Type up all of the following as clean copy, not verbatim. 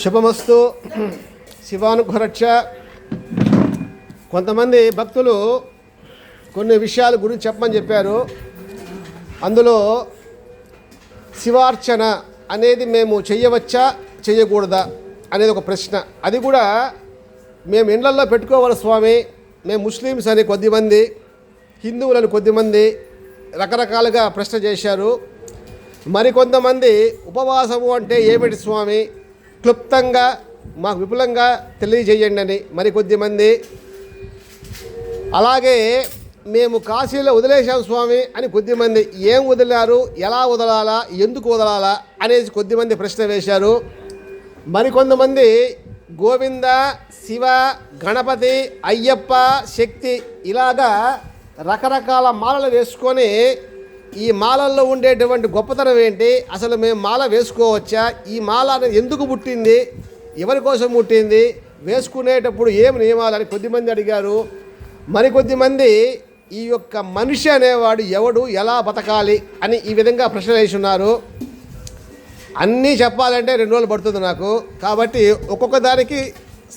శుభమస్తు. శివానుగ్రహ. కొంతమంది భక్తులు కొన్ని విషయాల గురించి చెప్పమని చెప్పారు. అందులో శివార్చన అనేది మేము చెయ్యవచ్చా చెయ్యకూడదా అనేది ఒక ప్రశ్న. అది కూడా మేము ఇండ్లల్లో పెట్టుకోవాలి స్వామి, మేము ముస్లిమ్స్ అని కొద్దిమంది, హిందువులని కొద్దిమంది రకరకాలుగా ప్రశ్న చేశారు. మరికొంతమంది ఉపవాసము అంటే ఏమిటి స్వామి, క్లుప్తంగా మాకు విపులంగా తెలియజేయండి అని మరికొద్దిమంది. అలాగే మేము కాశీలో వదిలేశాం స్వామి అని కొద్దిమంది. ఏం వదిలారు, ఎలా వదలాలా, ఎందుకు వదలాలా అనేసి కొద్దిమంది ప్రశ్న వేశారు. మరికొంతమంది గోవింద, శివ, గణపతి, అయ్యప్ప, శక్తి ఇలాగా రకరకాల మాలలు వేసుకొని ఈ మాలల్లో ఉండేటువంటి గొప్పతనం ఏంటి, అసలు మేము మాల వేసుకోవచ్చా, ఈ మాల అనేది ఎందుకు పుట్టింది, ఎవరి కోసం పుట్టింది, వేసుకునేటప్పుడు ఏమి నియమాలని కొద్దిమంది అడిగారు. మరికొద్దిమంది ఈ యొక్క మనిషి అనేవాడు ఎవడు, ఎలా బతకాలి అని ఈ విధంగా ప్రశ్న వేసున్నారు. అన్నీ చెప్పాలంటే 2 రోజులు పడుతుంది నాకు. కాబట్టి ఒక్కొక్క దానికి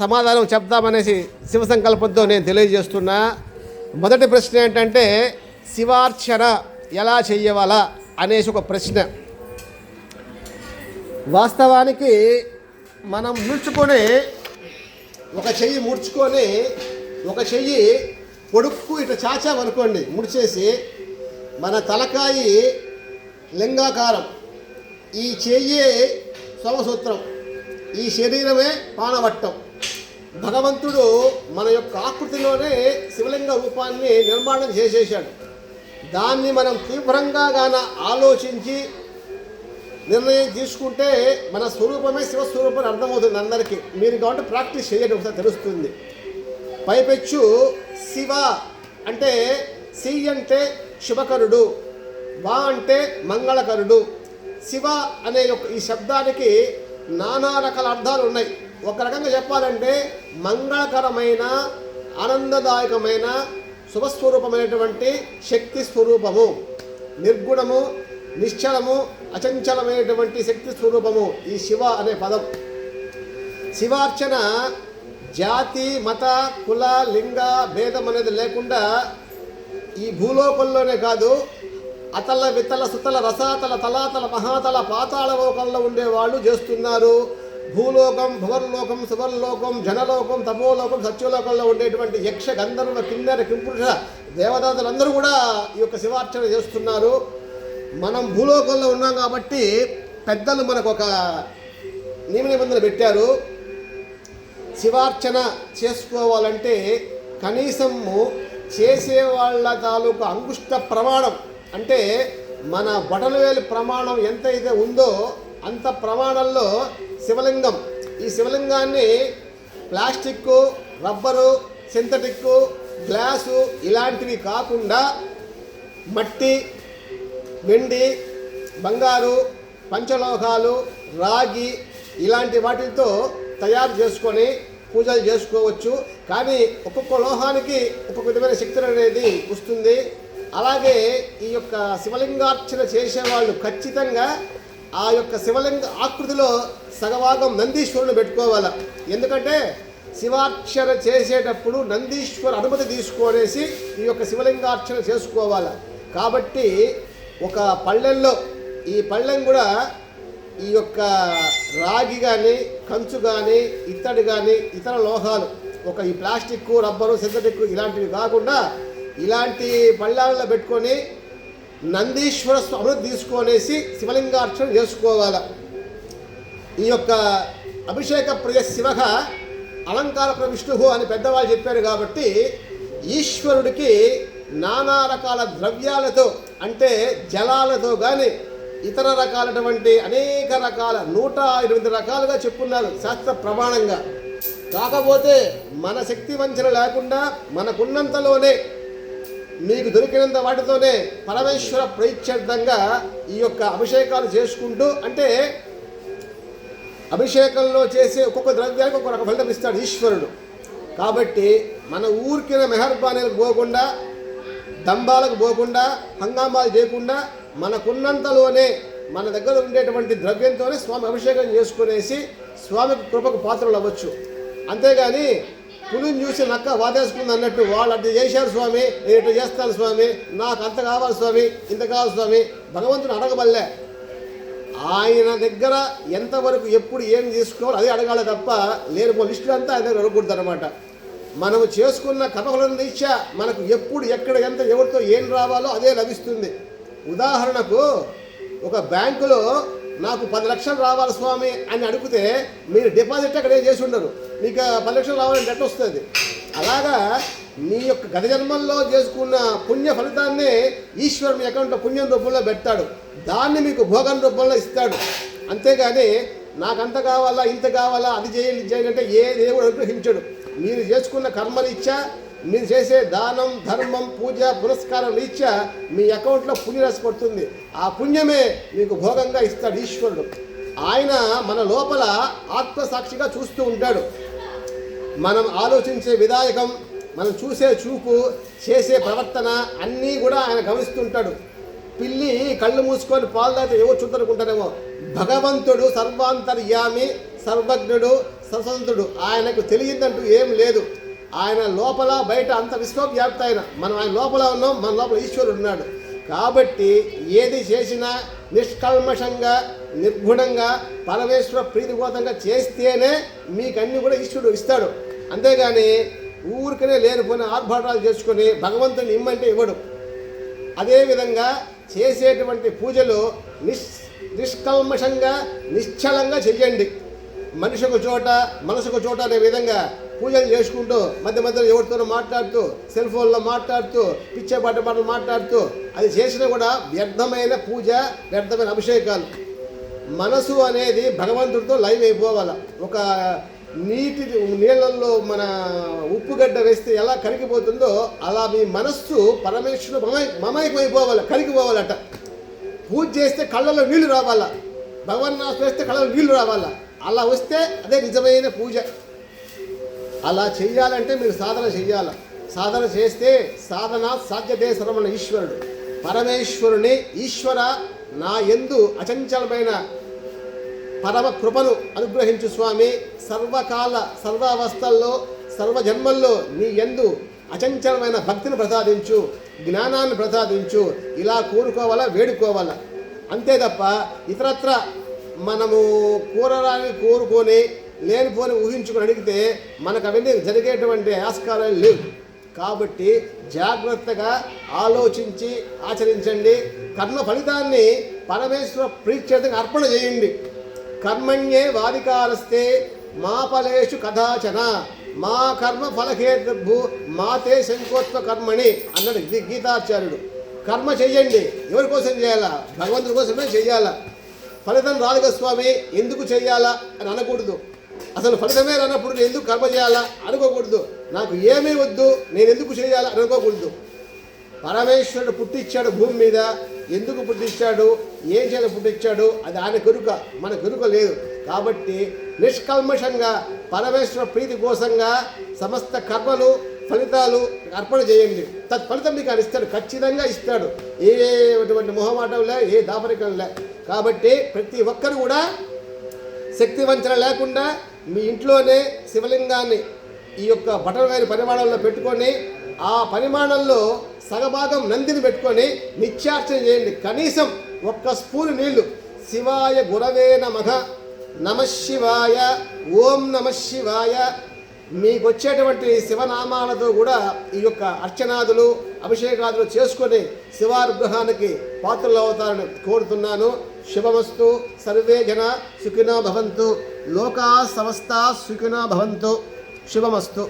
సమాధానం చెప్దామనేసి శివ సంకల్పంతో నేను తెలియజేస్తున్నా. మొదటి ప్రశ్న ఏంటంటే శివార్చన ఎలా చెయ్యవాలా అనేసి ఒక ప్రశ్న. వాస్తవానికి మనం ముడుచుకొని ఒక చెయ్యి ముడుచుకొని ఒక చెయ్యి పొడుక్కు ఇట్లా చాచామనుకోండి, ముడిచేసి మన తలకాయి లింగాకారం, ఈ చెయ్యే సోమసూత్రం, ఈ శరీరమే పానవట్టం. భగవంతుడు మన యొక్క ఆకృతిలోనే శివలింగ రూపాన్ని నిర్మాణం చేసేసాడు. దాన్ని మనం తీవ్రంగా గాన ఆలోచించి నిర్ణయం తీసుకుంటే మన స్వరూపమే శివస్వరూపం అర్థమవుతుంది అందరికీ. మీరు కాబట్టి ప్రాక్టీస్ చేయండి, ఒకసారి తెలుస్తుంది. పైపెచ్చు శివ అంటే సి అంటే శుభకరుడు, వా అంటే మంగళకరుడు. శివ అనే ఈ శబ్దానికి నానా రకాల అర్థాలు ఉన్నాయి. ఒక రకంగా చెప్పాలంటే మంగళకరమైన, ఆనందదాయకమైన, శుభస్వరూపమైనటువంటి శక్తి స్వరూపము, నిర్గుణము, నిశ్చలము, అచంచలమైనటువంటి శక్తి స్వరూపము ఈ శివ అనే పదం. శివార్చన జాతి, మత, కుల, లింగ భేదం అనేది లేకుండా ఈ భూలోకంలోనే కాదు, అతల వితల సుతల రసాతల తలాతల మహాతల పాతాళ లోకంలో ఉండేవాళ్ళు చేస్తున్నారు. భూలోకం, భువర్లోకం, సువర్లోకం, జనలోకం, తపోలోకం, సత్యలోకంలో ఉండేటువంటి యక్ష, గంధర్వ, కిన్నెర, కింపురుష దేవదాతలందరూ కూడా ఈ యొక్క శివార్చన చేస్తున్నారు. మనం భూలోకంలో ఉన్నాం కాబట్టి పెద్దలు మనకు ఒక నియమ నిబంధనలు పెట్టారు. శివార్చన చేసుకోవాలంటే కనీసము చేసేవాళ్ళ తాలూకు అంగుష్ట ప్రమాణం, అంటే మన బొటనవేలు ప్రమాణం ఎంతైతే ఉందో అంత ప్రమాణంలో శివలింగం, ఈ శివలింగాన్ని ప్లాస్టిక్, రబ్బరు, సింథటిక్, గ్లాసు ఇలాంటివి కాకుండా మట్టి, వెండి, బంగారు, పంచలోహాలు, రాగి ఇలాంటి వాటితో తయారు చేసుకొని పూజలు చేసుకోవచ్చు. కానీ ఒక్కొక్క లోహానికి ఒక్కొక్క విధమైన శక్తి అనేది వస్తుంది. అలాగే ఈ యొక్క శివలింగార్చన చేసేవాళ్ళు ఖచ్చితంగా ఆ యొక్క శివలింగ ఆకృతిలో సగభాగం నందీశ్వరుని పెట్టుకోవాలి. ఎందుకంటే శివార్చన చేసేటప్పుడు నందీశ్వర అనుమతి తీసుకొనేసి ఈ యొక్క శివలింగార్చన చేసుకోవాలి. కాబట్టి ఒక పళ్ళెంలో, ఈ పళ్ళెం కూడా ఈ యొక్క రాగి కానీ, కంచు కానీ, ఇత్తడి కానీ, ఇతర లోహాలు, ఒక ఈ ప్లాస్టిక్, రబ్బరు, సింథటిక్ ఇలాంటివి కాకుండా ఇలాంటి పళ్ళాలలో పెట్టుకొని నందీశ్వర అనుమతి తీసుకొనేసి శివలింగార్చన చేసుకోవాలి. ఈ యొక్క అభిషేక ప్రియ శివ అలంకార విష్ణువు అని పెద్దవాళ్ళు చెప్పారు. కాబట్టి ఈశ్వరుడికి నానా రకాల ద్రవ్యాలతో, అంటే జలాలతో కానీ ఇతర రకాలటువంటి అనేక రకాల 108 రకాలుగా చెప్పున్నారు శాస్త్ర ప్రమాణంగా. కాకపోతే మన శక్తి వంచన లేకుండా మనకున్నంతలోనే, మీకు దొరికినంత వాటితోనే పరమేశ్వర ప్రీత్యర్థంగా ఈ యొక్క అభిషేకాలు చేసుకుంటూ, అంటే అభిషేకంలో చేసే ఒక్కొక్క ద్రవ్యానికి ఒక్కొక్క ఫలితం ఇస్తాడు ఈశ్వరుడు. కాబట్టి మన ఊరికిన మెహర్బానీలకు పోకుండా, దంబాలకు పోకుండా, హంగామాలు చేయకుండా మనకున్నంతలోనే మన దగ్గర ఉండేటువంటి ద్రవ్యంతోనే స్వామి అభిషేకం చేసుకునేసి స్వామికి కృపకు పాత్రలు అవ్వచ్చు. అంతేగాని పులిని చూసి నక్క వాదేసుకుంది అన్నట్టు వాళ్ళు అట్లా చేశారు స్వామి, నేను ఇట్లా చేస్తాను స్వామి, నాకు అంత కావాలి స్వామి, ఇంత కావాలి స్వామి, భగవంతుని అడగబల్లే. ఆయన దగ్గర ఎంతవరకు ఎప్పుడు ఏం తీసుకోవాలి అదే అడగాలి తప్ప లేని లిస్టులు అంతా ఆయన దగ్గర అడగకూడదు అనమాట. మనము చేసుకున్న కర్మఫలం రీత్యా మనకు ఎప్పుడు ఎక్కడ ఎంత ఎవరితో ఏం రావాలో అదే లభిస్తుంది. ఉదాహరణకు ఒక బ్యాంకులో నాకు 10 లక్షలు రావాలి స్వామి అని అడిగితే మీరు డిపాజిట్ అక్కడ ఏం చేసి ఉండరు, మీకు 10 లక్షలు రావాలని డెట్ వస్తుంది. అలాగా మీ యొక్క గత జన్మల్లో చేసుకున్న పుణ్య ఫలితాన్ని ఈశ్వరుని అకౌంట్లో పుణ్యం రూపంలో పెడతాడు, దాన్ని మీకు భోగం రూపంలో ఇస్తాడు. అంతేగాని నాకంత కావాలా ఇంత కావాలా అది చేయాలి ఇది చేయాలంటే ఏ దేవుడు అనుగ్రహించడు. మీరు చేసుకున్న కర్మలు ఇచ్చా, మీరు చేసే దానం ధర్మం పూజ పురస్కారం రీత్యా మీ అకౌంట్లో పుణ్యరాశి పడుతుంది. ఆ పుణ్యమే మీకు భోగంగా ఇస్తాడు ఈశ్వరుడు. ఆయన మన లోపల ఆత్మసాక్షిగా చూస్తూ ఉంటాడు. మనం ఆలోచించే విధాయకం, మనం చూసే చూపు, చేసే ప్రవర్తన అన్నీ కూడా ఆయన గమనిస్తుంటాడు. పిల్లి కళ్ళు మూసుకొని పాలు తాగితే ఎవరు చూద్దనుకుంటారేమో, భగవంతుడు సర్వాంతర్యామి సర్వజ్ఞుడు సస్వతంత్రుడు, ఆయనకు తెలియదంటూ ఏం లేదు. ఆయన లోపల బయట అంత విశ్వవ్యాప్తి. మనం ఆయన లోపల ఉన్నాం, మన లోపల ఈశ్వరుడు ఉన్నాడు. కాబట్టి ఏది చేసినా నిష్కల్మషంగా నిర్గుణంగా పరమేశ్వర ప్రీతిగోతంగా చేస్తేనే మీకు అన్నీ కూడా ఈశ్వరుడు ఇస్తాడు. అంతేగాని ఊరికనే లేనిపోయిన ఆర్భాటాలు చేసుకొని భగవంతుని ఇమ్మంటే ఇవ్వడు. అదేవిధంగా చేసేటువంటి పూజలు నిష్కల్మషంగా నిశ్చలంగా చెయ్యండి. మనిషికి చోట మనసుకు చోట అనే విధంగా పూజలు చేసుకుంటూ మధ్య మధ్యలో ఎవరితోనో మాట్లాడుతూ సెల్ ఫోన్లో మాట్లాడుతూ పిచ్చే పాటలు మాట్లాడుతూ అది చేసినా కూడా వ్యర్థమైన పూజ, వ్యర్థమైన అభిషేకాలు. మనసు అనేది భగవంతుడితో లైవ్ అయిపోవాలి. ఒక నీళ్ళల్లో మన ఉప్పుగడ్డ వేస్తే ఎలా కరిగిపోతుందో అలా మీ మనస్సు పరమేశ్వరుడు మమైపోవాలి, కరిగిపోవాలట. పూజ చేస్తే కళ్ళలో నీళ్లు రావాలా, భగవన్నామం వేస్తే కళ్ళలో నీళ్లు రావాలా. అలా వస్తే అదే నిజమైన పూజ. అలా చెయ్యాలంటే మీరు సాధన చెయ్యాల. సాధన చేస్తే సాధన సాధ్యతే సర్వణ ఈశ్వరుడు. పరమేశ్వరుని ఈశ్వర నా యందు అచంచలమైన పరమ కృపను అనుగ్రహించు స్వామి, సర్వకాల సర్వావస్థల్లో సర్వజన్మల్లో నీ యందు అచంచలమైన భక్తిని ప్రసాదించు, జ్ఞానాన్ని ప్రసాదించు, ఇలా కోరుకోవాలా వేడుకోవాలా. అంతే తప్ప ఇతరత్ర మనము కూరరాని కోరుకొని లేనిపోని ఊహించుకొని అడిగితే మనకు అవన్నీ జరిగేటువంటి ఆస్కారాలు లేవు. కాబట్టి జాగ్రత్తగా ఆలోచించి ఆచరించండి. కర్మ ఫలితాన్ని పరమేశ్వర ప్రీత్యర్థంగా అర్పణ చేయండి. కర్మణ్యే వాదికారస్తే మా ఫలేషు కదాచన మా కర్మ ఫలహేతు మాతే శంకోత్వ కర్మణి అన్నాడు గీతాచార్యుడు. కర్మ చెయ్యండి. ఎవరి కోసం చేయాలా? భగవంతుడి కోసమే చెయ్యాలా. ఫలితం రాదుగా స్వామి ఎందుకు చెయ్యాలా అని అనకూడదు. అసలు ఫలితమే రానప్పుడు నేను ఎందుకు కర్మ చేయాలా అనుకోకూడదు. నాకు ఏమీ వద్దు నేను ఎందుకు చేయాలా అనుకోకూడదు. పరమేశ్వరుడు పుట్టించాడు భూమి మీద, ఎందుకు పుట్టించాడు, ఏం చేయాలి పుట్టించాడు, అది ఆయన కొరుక, మన కొరుక లేదు. కాబట్టి నిష్కల్మషంగా పరమేశ్వర ప్రీతి కోసంగా సమస్త కర్మలు ఫలితాలు అర్పణ చేయండి. తత్ఫలితం మీకు ఆయన ఇస్తాడు, ఖచ్చితంగా ఇస్తాడు. ఏటువంటి మొహమాటం లే, ఏ దాపరికం లే. కాబట్టి ప్రతి ఒక్కరు కూడా శక్తి వంచన లేకుండా మీ ఇంట్లోనే శివలింగాన్ని ఈ యొక్క బటర్వేరు పరిమాణంలో పెట్టుకొని ఆ పరిమాణంలో సగభాగం నందిని పెట్టుకొని నిత్యార్చన చేయండి. కనీసం 1 స్పూను నీళ్లు శివాయ గురవే నమః నమశివాయ ఓం నమశివాయ మీకు వచ్చేటువంటి శివనామాలతో కూడా ఈ యొక్క అర్చనాదులు అభిషేకాదులు చేసుకొని శివానుగ్రహానికి పాత్రలు అవుతారని కోరుతున్నాను. శుభమస్తు. సర్వే జన సుఖినో భవంతు. లోకా సమస్తా సుఖినో భవంతు. శుభమస్తు.